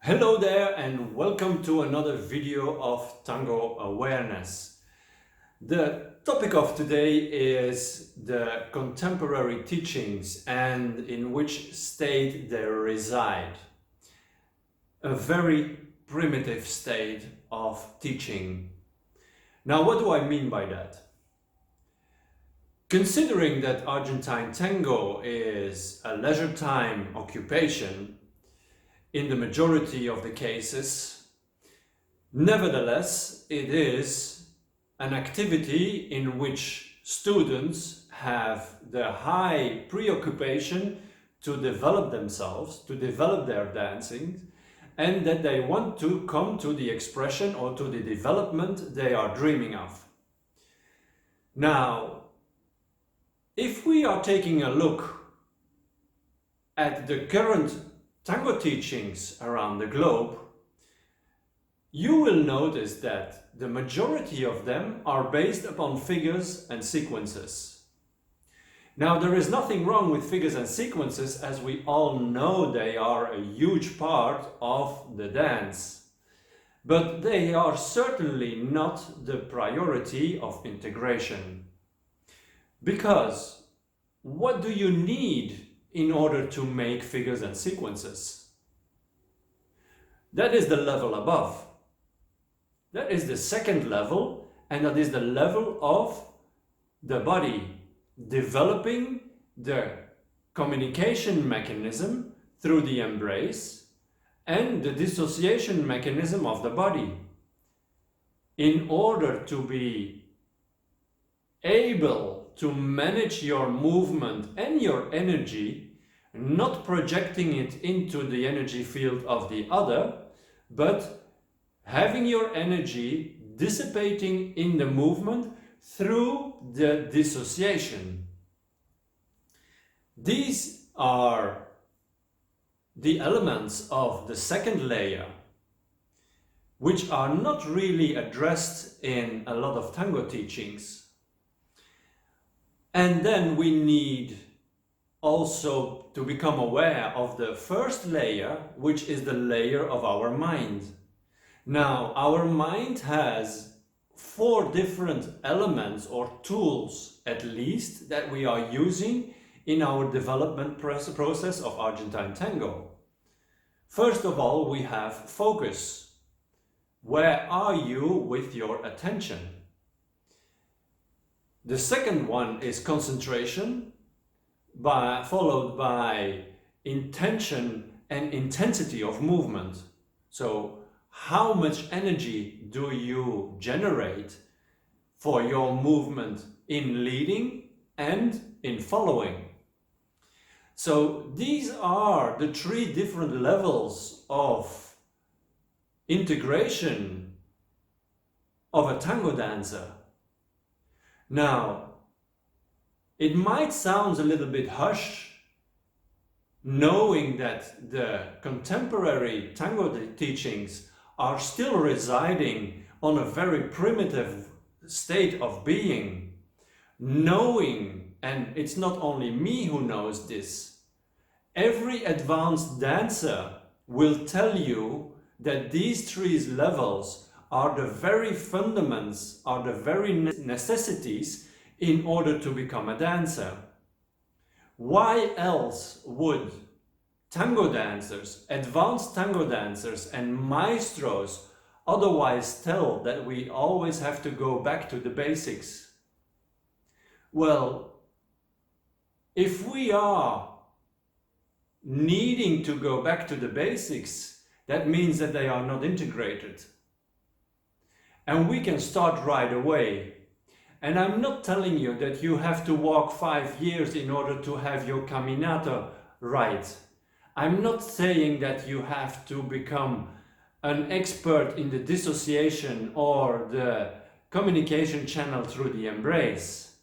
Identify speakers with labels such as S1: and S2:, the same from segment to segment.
S1: Hello there and welcome to another video of Tango Awareness. The topic of today is the contemporary teachings and in which state they reside. A very primitive state of teaching. Now, what do I mean by that? Considering that Argentine tango is a leisure time occupation, in the majority of the cases, nevertheless, it is an activity in which students have the high preoccupation to develop themselves, to develop their dancing, and that they want to come to the expression or to the development they are dreaming of. Now, if we are taking a look at the current tango teachings around the globe, you will notice that the majority of them are based upon figures and sequences. Now, there is nothing wrong with figures and sequences, as we all know they are a huge part of the dance. But they are certainly not the priority of integration. Because what do you need in order to make figures and sequences? That is the level above. That is the second level, and that is the level of the body developing the communication mechanism through the embrace and the dissociation mechanism of the body in order to be able to manage your movement and your energy, not projecting it into the energy field of the other, but having your energy dissipating in the movement through the dissociation. These are the elements of the second layer, which are not really addressed in a lot of tango teachings. And then we need also to become aware of the first layer, which is the layer of our mind. Now, our mind has 4 different elements or tools, at least, that we are using in our development process of Argentine tango. First of all, we have focus. Where are you with your attention? The second one is concentration, followed by intention and intensity of movement. So, how much energy do you generate for your movement in leading and in following? So, these are the 3 different levels of integration of a tango dancer. Now, it might sound a little bit hush, knowing that the contemporary tango teachings are still residing on a very primitive state of being, knowing, and it's not only me who knows this, every advanced dancer will tell you that these 3 levels are the very fundaments, are the very necessities in order to become a dancer. Why else would tango dancers, advanced tango dancers and maestros otherwise tell that we always have to go back to the basics? Well, if we are needing to go back to the basics, that means that they are not integrated. And we can start right away. And I'm not telling you that you have to walk 5 years in order to have your caminata right. I'm not saying that you have to become an expert in the dissociation or the communication channel through the embrace.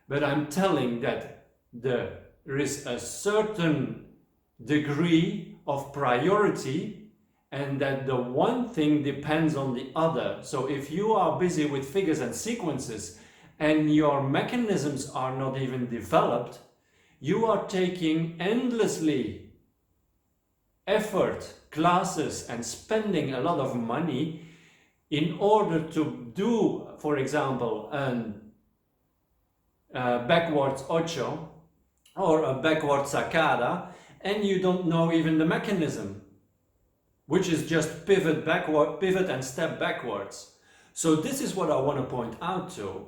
S1: But I'm telling that there is a certain degree of priority and that the one thing depends on the other. So if you are busy with figures and sequences and your mechanisms are not even developed, you are taking endlessly effort, classes, and spending a lot of money in order to do, for example, a backwards ocho or a backwards sakada, and you don't know even the mechanism, which is just pivot backward, pivot and step backwards. So this is what I want to point out to.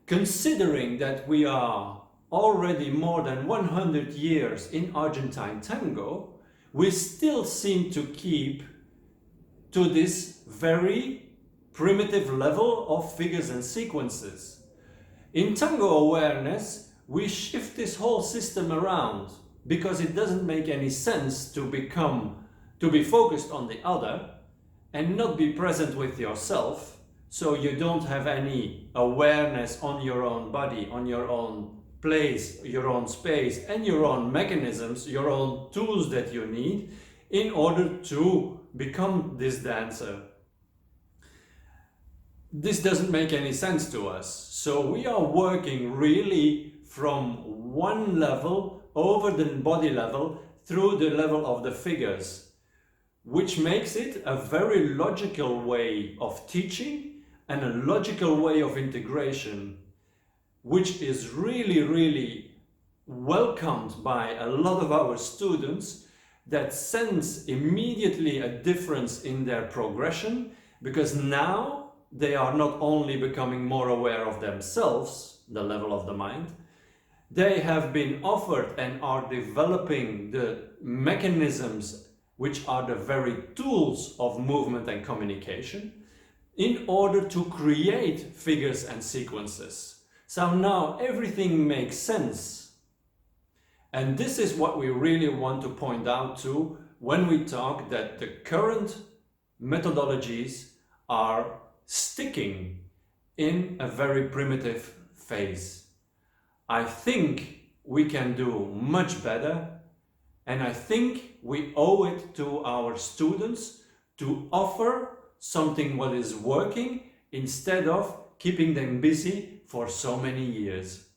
S1: Considering that we are already more than 100 years in Argentine tango, we still seem to keep to this very primitive level of figures and sequences. In tango awareness, we shift this whole system around because it doesn't make any sense to be focused on the other and not be present with yourself, so you don't have any awareness on your own body, on your own place, your own space, and your own mechanisms, your own tools that you need in order to become this dancer. This doesn't make any sense to us. So we are working really from one level over the body level through the level of the figures, which makes it a very logical way of teaching and a logical way of integration, which is really, really welcomed by a lot of our students that sense immediately a difference in their progression, because now they are not only becoming more aware of themselves, the level of the mind, they have been offered and are developing the mechanisms which are the very tools of movement and communication in order to create figures and sequences. So now everything makes sense. And this is what we really want to point out to when we talk that the current methodologies are sticking in a very primitive phase. I think we can do much better, and I think we owe it to our students to offer something what is working instead of keeping them busy for so many years.